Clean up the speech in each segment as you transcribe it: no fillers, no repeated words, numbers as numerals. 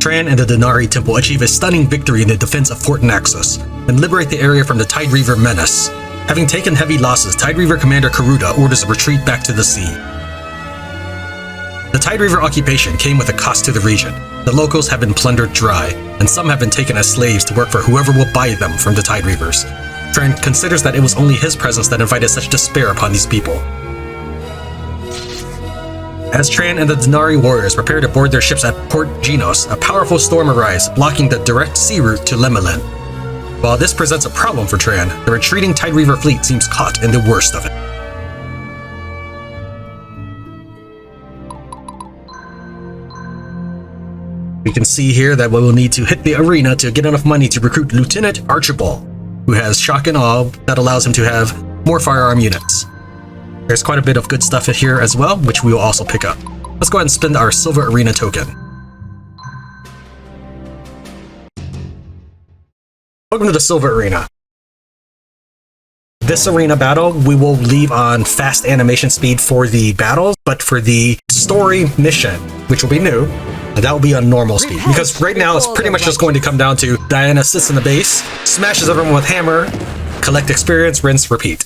Tran and the Denari Temple achieve a stunning victory in the defense of Fort Naxos and liberate the area from the Tidereaver menace. Having taken heavy losses, Tidereaver Commander Karuda orders a retreat back to the sea. The Tidereaver occupation came with a cost to the region. The locals have been plundered dry, and some have been taken as slaves to work for whoever will buy them from the Tidereavers. Tran considers that it was only his presence that invited such despair upon these people. As Tran and the Denari warriors prepare to board their ships at Port Genos, a powerful storm arrives, blocking the direct sea route to Lemelin. While this presents a problem for Tran, the retreating Tidereaver fleet seems caught in the worst of it. We can see here that we will need to hit the arena to get enough money to recruit Lieutenant Archibald, who has Shock and Awe that allows him to have more firearm units. There's quite a bit of good stuff here as well, which we will also pick up. Let's go ahead and spend our Silver Arena token. Welcome to the Silver Arena. This arena battle, we will leave on fast animation speed for the battles, but for the story mission, which will be new, that will be on normal speed. Because right now it's pretty much just going to come down to Diana sits in the base, smashes everyone with hammer, collect experience, rinse, repeat.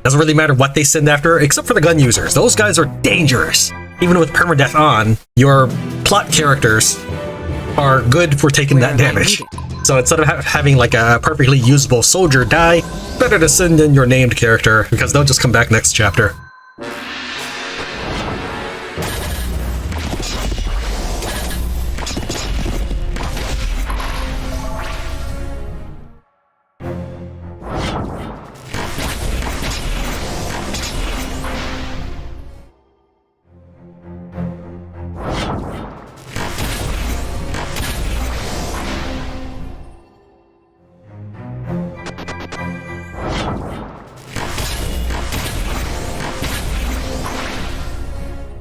Doesn't really matter what they send after, except for the gun users. Those guys are dangerous. Even with permadeath on, your plot characters are good for taking that damage. So instead of having like a perfectly usable soldier die, better to send in your named character, because they'll just come back next chapter.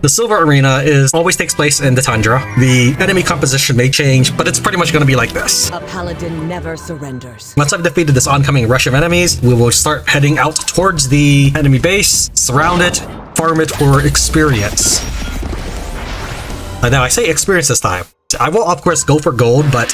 The Silver Arena always takes place in the tundra. The enemy composition may change, but it's pretty much going to be like this. A paladin never surrenders. Once I've defeated this oncoming rush of enemies, we will start heading out towards the enemy base, surround it, farm it for experience. Now I say experience this time. I will of course go for gold, but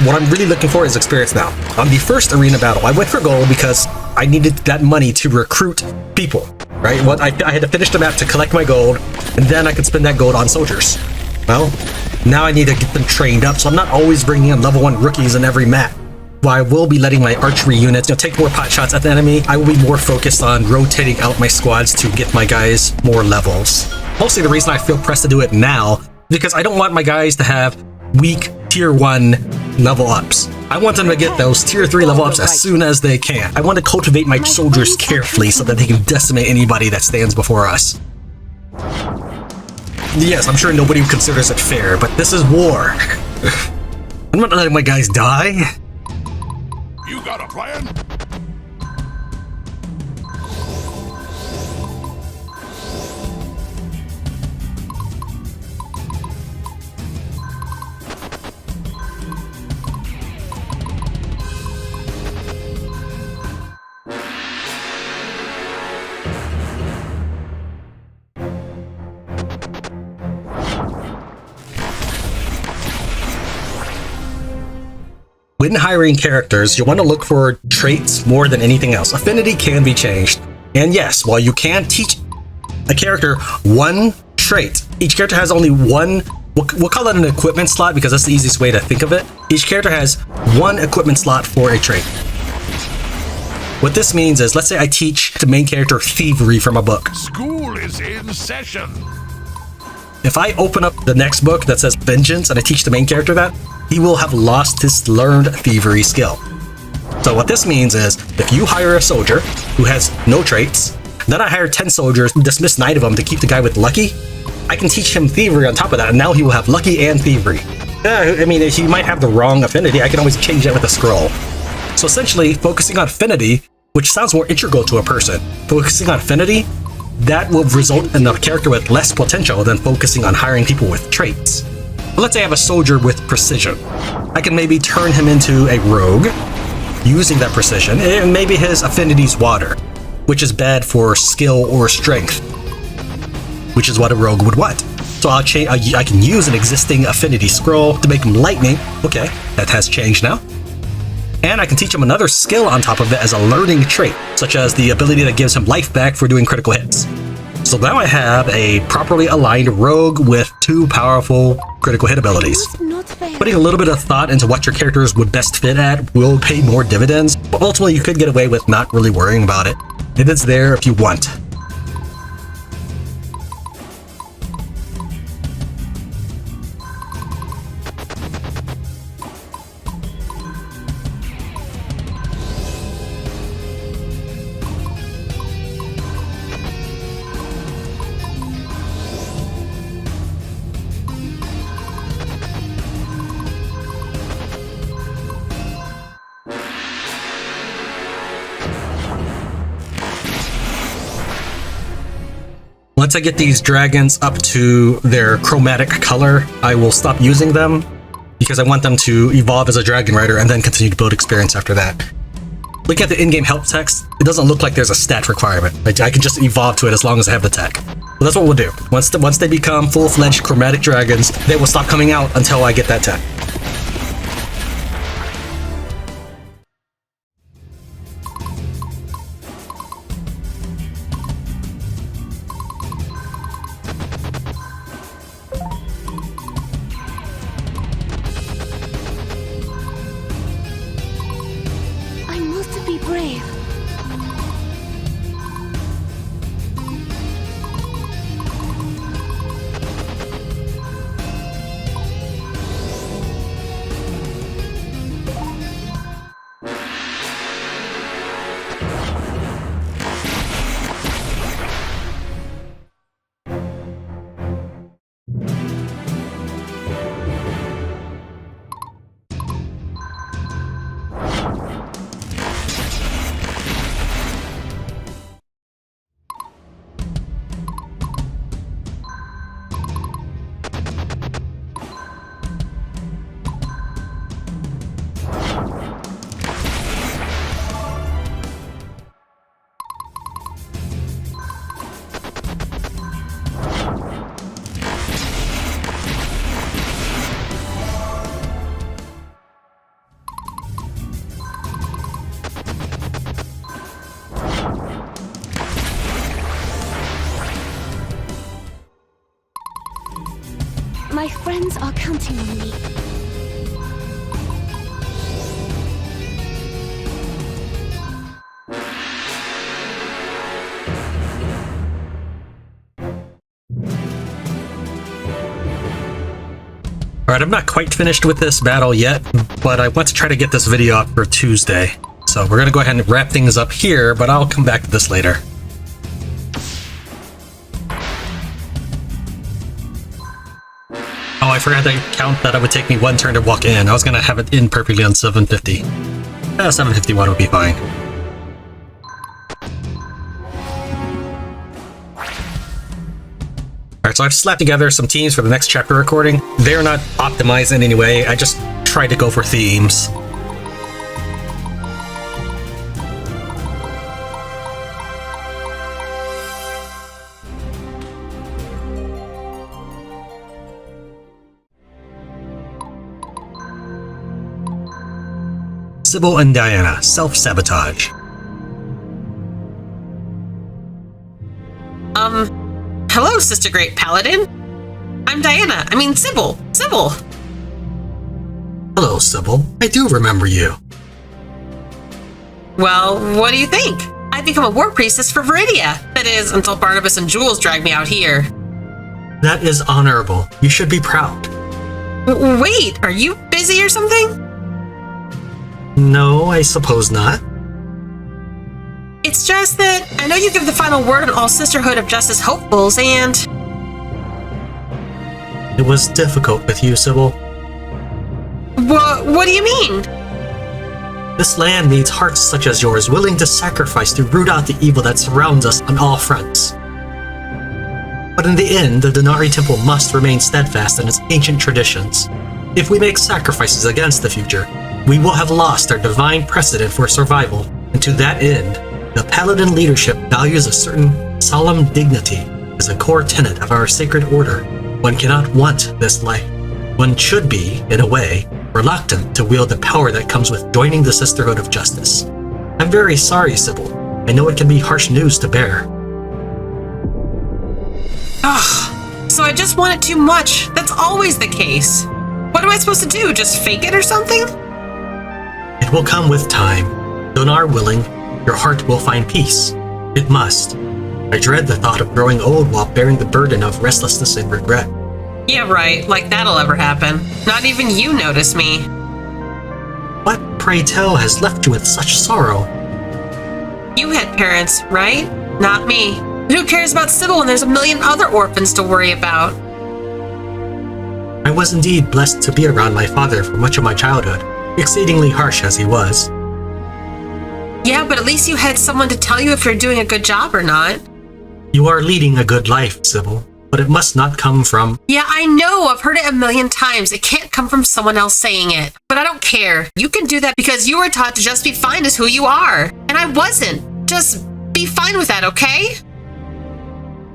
what I'm really looking for is experience now. On the first arena battle, I went for gold because I needed that money to recruit people. Right? I had to finish the map to collect my gold, and then I could spend that gold on soldiers. Well, now I need to get them trained up, so I'm not always bringing in level 1 rookies in every map. While I will be letting my archery units take more pot shots at the enemy, I will be more focused on rotating out my squads to get my guys more levels. Mostly the reason I feel pressed to do it now, because I don't want my guys to have weak tier 1 level ups. I want them to get those tier 3 level ups as soon as they can. I want to cultivate my soldiers carefully so that they can decimate anybody that stands before us. Yes, I'm sure nobody considers it fair, but this is war. I'm not letting my guys die. You got a plan? When hiring characters, you want to look for traits more than anything else. Affinity can be changed. And yes, while you can teach a character one trait, each character has only one, we'll call it an equipment slot because that's the easiest way to think of it. Each character has one equipment slot for a trait. What this means is, let's say I teach the main character thievery from a book. School is in session. If I open up the next book that says vengeance and I teach the main character that, he will have lost his learned thievery skill. So what this means is, if you hire a soldier who has no traits, then I hire 10 soldiers, dismiss 9 of them to keep the guy with lucky, I can teach him thievery on top of that, and now he will have lucky and thievery. I mean, he might have the wrong affinity, I can always change that with a scroll. So essentially, focusing on affinity which sounds more integral to a person. Focusing on affinity, that will result in a character with less potential than focusing on hiring people with traits. But let's say I have a soldier with precision. I can maybe turn him into a rogue using that precision, and maybe his affinity's water, which is bad for skill or strength, which is what a rogue would want. So I can use an existing affinity scroll to make him lightning. Okay, that has changed now. And I can teach him another skill on top of it as a learning trait, such as the ability that gives him life back for doing critical hits. So now I have a properly aligned rogue with 2 powerful critical hit abilities. Putting a little bit of thought into what your characters would best fit at will pay more dividends, but ultimately you could get away with not really worrying about it. And it's there if you want. Once I get these dragons up to their chromatic color, I will stop using them because I want them to evolve as a dragon rider and then continue to build experience after that. Looking at the in-game help text, it doesn't look like there's a stat requirement. I can just evolve to it as long as I have the tech. Well, that's what we'll do. Once they become full-fledged chromatic dragons, they will stop coming out until I get that tech. My friends are counting on me. Alright, I'm not quite finished with this battle yet, but I want to try to get this video up for Tuesday. So we're going to go ahead and wrap things up here, but I'll come back to this later. Oh, I forgot to count that it would take me 1 turn to walk in. I was going to have it in perfectly on 750. 751 would be fine. Alright, so I've slapped together some teams for the next chapter recording. They're not optimized in any way, I just tried to go for themes. Sybil and Diana, self-sabotage. Hello, Sister Great Paladin. I'm Diana. I mean, Sybil. Sybil. Hello, Sybil. I do remember you. Well, what do you think? I've become a war priestess for Viridia. That is, until Barnabas and Jules dragged me out here. That is honorable. You should be proud. Wait, are you busy or something? No, I suppose not. It's just that I know you give the final word on all Sisterhood of Justice hopefuls, and... It was difficult with you, Sybil. What do you mean? This land needs hearts such as yours, willing to sacrifice to root out the evil that surrounds us on all fronts. But in the end, the Denari Temple must remain steadfast in its ancient traditions. If we make sacrifices against the future, we will have lost our divine precedent for survival, and to that end, the Paladin leadership values a certain solemn dignity as a core tenet of our sacred order. One cannot want this life. One should be, in a way, reluctant to wield the power that comes with joining the Sisterhood of Justice. I'm very sorry, Sybil. I know it can be harsh news to bear. So I just want it too much. That's always the case. What am I supposed to do? Just fake it or something? It will come with time. Donar willing, your heart will find peace. It must. I dread the thought of growing old while bearing the burden of restlessness and regret. Yeah, right. Like that'll ever happen. Not even you notice me. What, pray tell, has left you with such sorrow? You had parents, right? Not me. Who cares about Sybil when there's a million other orphans to worry about? I was indeed blessed to be around my father for much of my childhood, exceedingly harsh as he was. Yeah, but at least you had someone to tell you if you're doing a good job or not. You are leading a good life, Sybil, but it must not come from... Yeah, I know. I've heard it a million times. It can't come from someone else saying it. But I don't care. You can do that because you were taught to just be fine as who you are. And I wasn't. Just be fine with that, okay?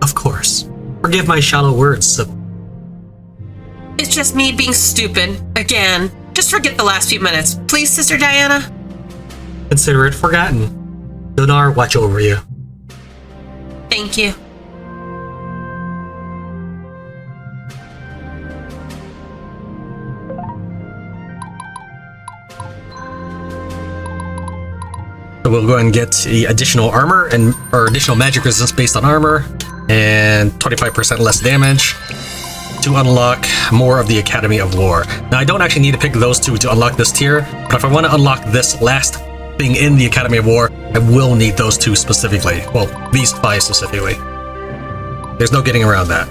Of course. Forgive my shallow words, Sybil. It's just me being stupid. Again. Just forget the last few minutes. Please, Sister Diana? Consider it forgotten. Donar watch over you. Thank you. So we'll go ahead and get the additional armor or additional magic resistance based on armor and 25% less damage to unlock more of the Academy of War. Now I don't actually need to pick those two to unlock this tier, but if I want to unlock this last thing in the Academy of War, I will need those two specifically. Well, these 5 specifically. There's no getting around that.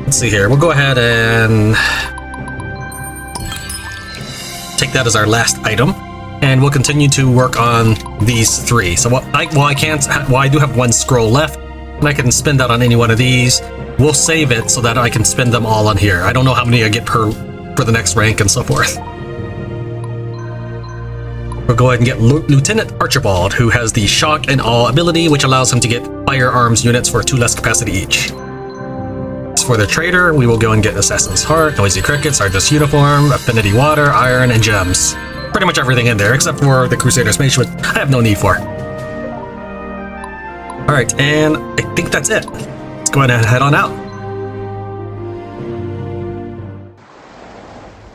Let's see here. We'll go ahead and take that as our last item, and we'll continue to work on these 3. So while I do have 1 scroll left, and I can spend that on any one of these, we'll save it so that I can spend them all on here. I don't know how many I get for the next rank and so forth. We'll go ahead and get Lieutenant Archibald, who has the Shock and Awe ability, which allows him to get firearms units for 2 less capacity each. As for the trader, we will go and get Assassin's Heart, Noisy Cricket, Sergeant's Uniform, Affinity Water, Iron, and Gems. Pretty much everything in there, except for the Crusader's Mage, which I have no need for. Alright, and I think that's it. Let's go ahead and head on out.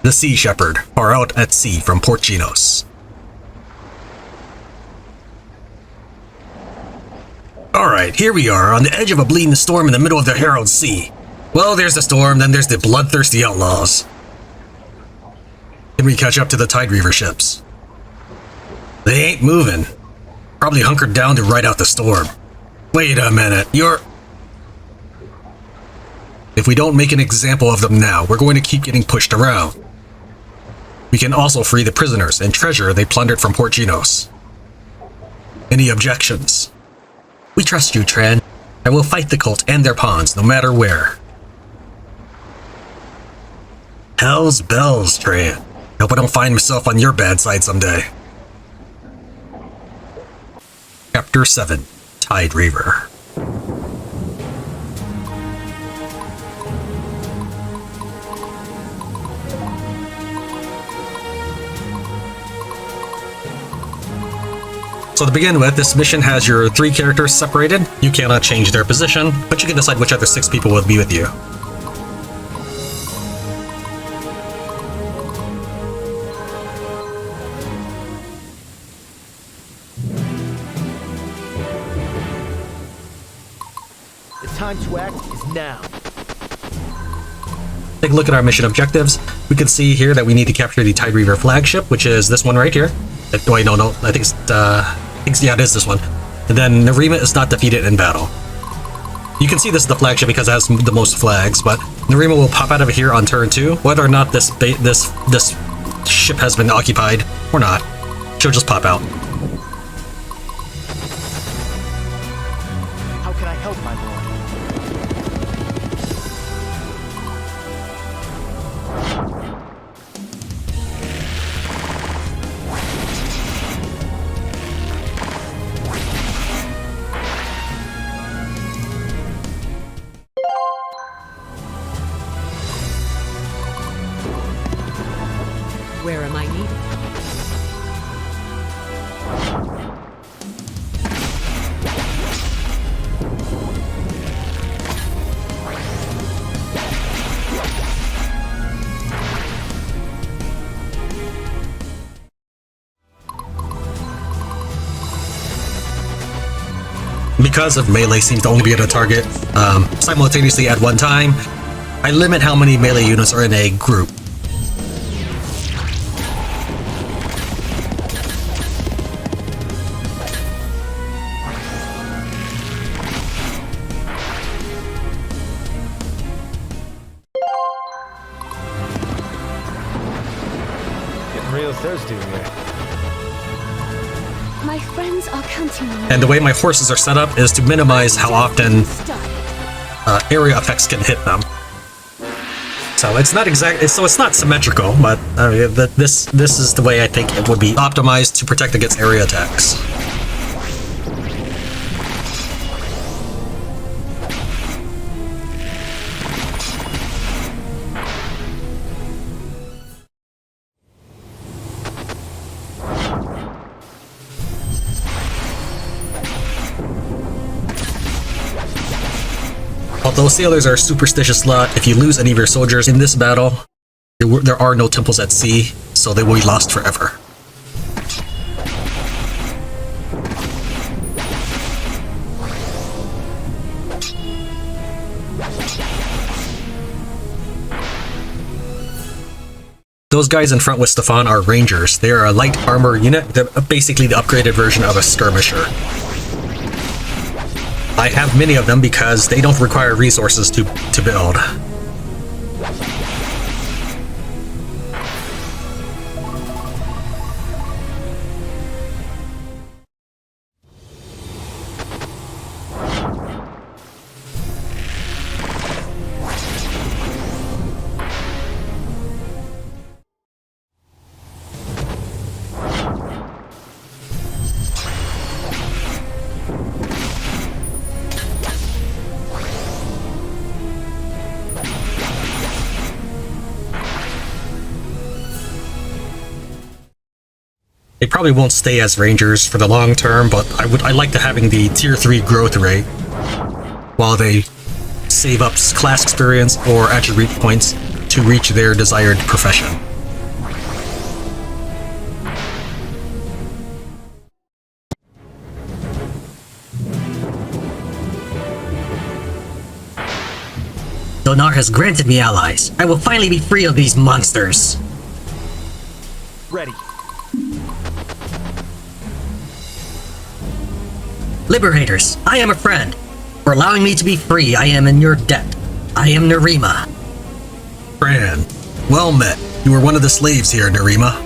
The Sea Shepherd, far out at sea from Port Chinos. Alright, here we are, on the edge of a bleeding storm in the middle of the Herald Sea. Well, there's the storm, then there's the bloodthirsty outlaws. Can we catch up to the Tidereaver ships? They ain't moving. Probably hunkered down to ride out the storm. Wait a minute, If we don't make an example of them now, we're going to keep getting pushed around. We can also free the prisoners and treasure they plundered from Port Chinos. Any objections? We trust you, Tran. I will fight the cult and their pawns, no matter where. Hell's bells, Tran. Hope I don't find myself on your bad side someday. Chapter 7, Tidereaver. So to begin with, this mission has your 3 characters separated. You cannot change their position, but you can decide which other 6 people will be with you. The time to act is now. Take a look at our mission objectives. We can see here that we need to capture the Tidereaver flagship, which is this one right here. Wait, no, I think yeah, it is this one. And then Narima is not defeated in battle. You can see this is the flagship because it has the most flags, but Narima will pop out of here on turn 2, whether or not this ship has been occupied or not. she'll just pop out. How can I help, my lord? Where am I needed? Because of melee seems to only be able to target simultaneously at one time, I limit how many melee units are in a group. Getting real thirsty here. My friends are counting on me. And the way my horses are set up is to minimize how often area effects can hit them. So it's not it's not symmetrical, but this is the way I think it would be optimized to protect against area attacks. Although sailors are a superstitious lot, if you lose any of your soldiers in this battle, there are no temples at sea, so they will be lost forever. Those guys in front with Stefan are rangers. They are a light armor unit. They're basically the upgraded version of a skirmisher. I have many of them because they don't require resources to build. They probably won't stay as rangers for the long term, but I like to having the tier 3 growth rate while they save up class experience or attribute points to reach their desired profession. Donar has granted me allies. I will finally be free of these monsters. Ready. Liberators, I am a friend. For allowing me to be free, I am in your debt. I am Nerima. Tran, well met. You were one of the slaves here, Nerima.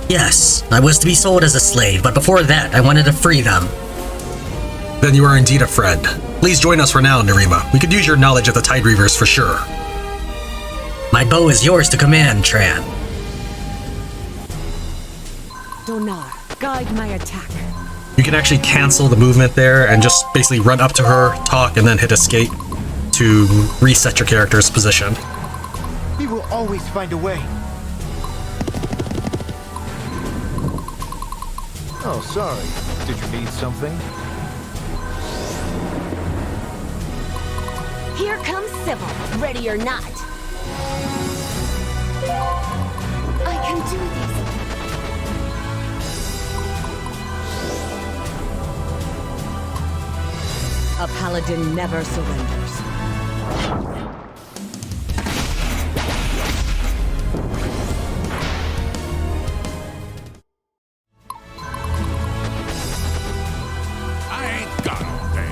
Yes, I was to be sold as a slave, but before that, I wanted to free them. Then you are indeed a friend. Please join us for now, Nerima. We could use your knowledge of the Tidereavers for sure. My bow is yours to command, Tran. Donar, guide my attack. You can actually cancel the movement there and just basically run up to her, talk, and then hit escape to reset your character's position. We will always find a way. Oh, sorry. Did you need something? Here comes Sybil, ready or not. I can do this. A paladin never surrenders. I ain't got all day.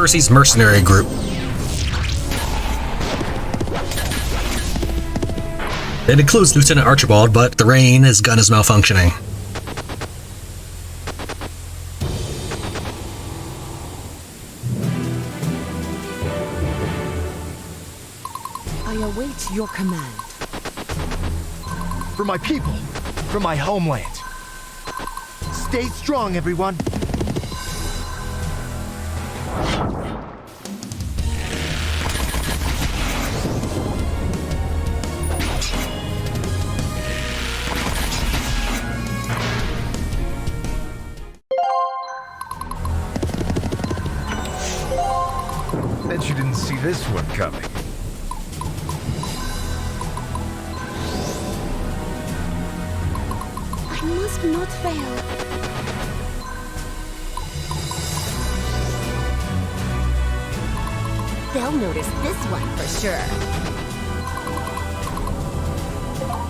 Percy's mercenary group. It includes Lieutenant Archibald, but the rain, his gun is malfunctioning. I await your command. For my people, for my homeland. Stay strong, everyone. Bet you didn't see this one coming. I must not fail. They'll notice this one for sure.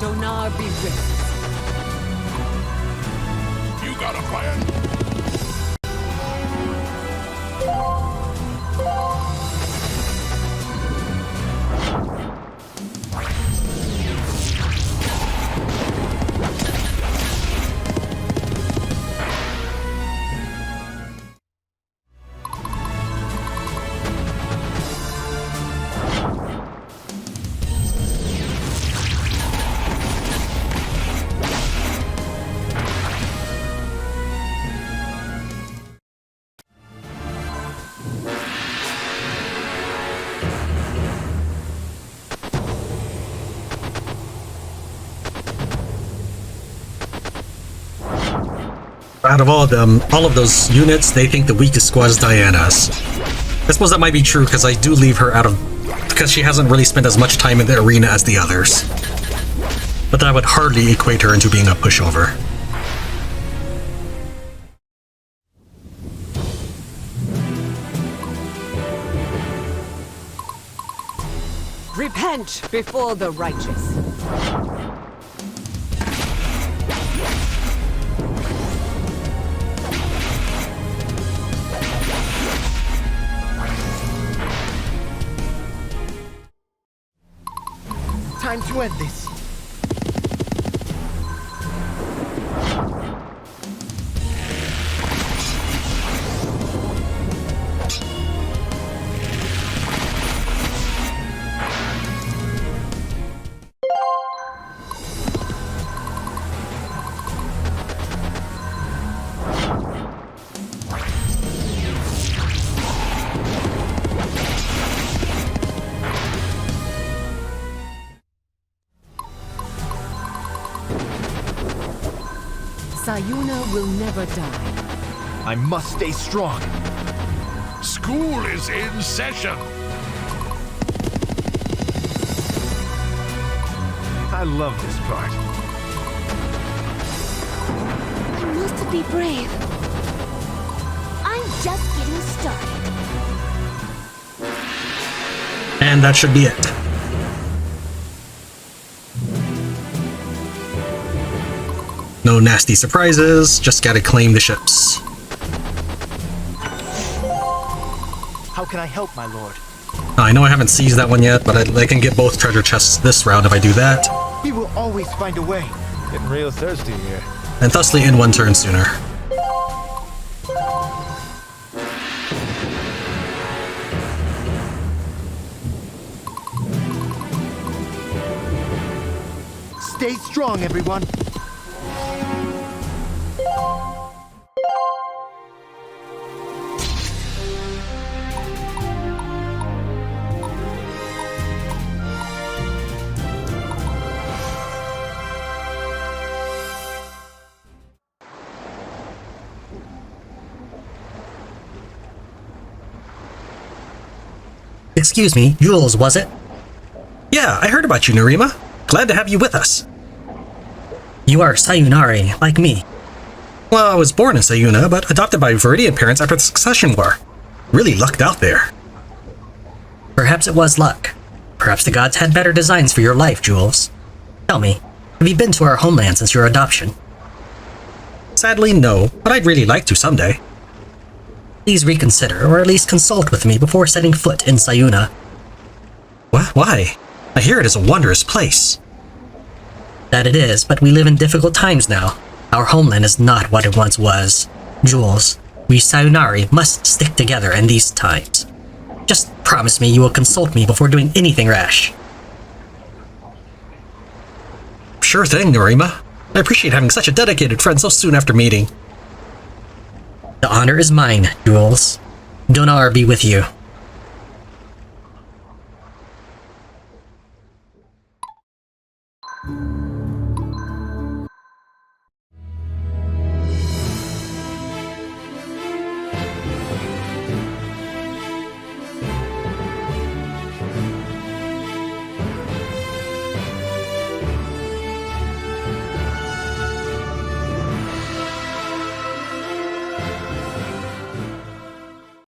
Donar be with us. You got a plan? Out of all of them, all of those units, they think the weakest squad is Diana's. I suppose that might be true because I do leave her out of... because she hasn't really spent as much time in the arena as the others. But that would hardly equate her into being a pushover. Repent before the righteous. Time to end this. Sayuna will never die. I must stay strong. School is in session. I love this part. I must be brave. I'm just getting started. And that should be it. No nasty surprises, just gotta claim the ships. How can I help, my lord? I know I haven't seized that one yet, but I can get both treasure chests this round if I do that, We will always find a way. Getting real thirsty here. and thusly end one turn sooner. Stay strong, everyone. Excuse me, Jules, was it? Yeah, I heard about you, Nerima. Glad to have you with us. You are Sayunari, like me. Well, I was born in Sayuna, but adopted by Viridian parents after the Succession War. Really lucked out there. Perhaps it was luck. Perhaps the gods had better designs for your life, Jules. Tell me, have you been to our homeland since your adoption? Sadly, no, but I'd really like to someday. Please reconsider, or at least consult with me before setting foot in Sayuna. What? Why? I hear it is a wondrous place. That it is, but we live in difficult times now. Our homeland is not what it once was. Jules, we Sayunari must stick together in these times. Just promise me you will consult me before doing anything rash. Sure thing, Norima. I appreciate having such a dedicated friend so soon after meeting. The honor is mine, Jules. Donar be with you.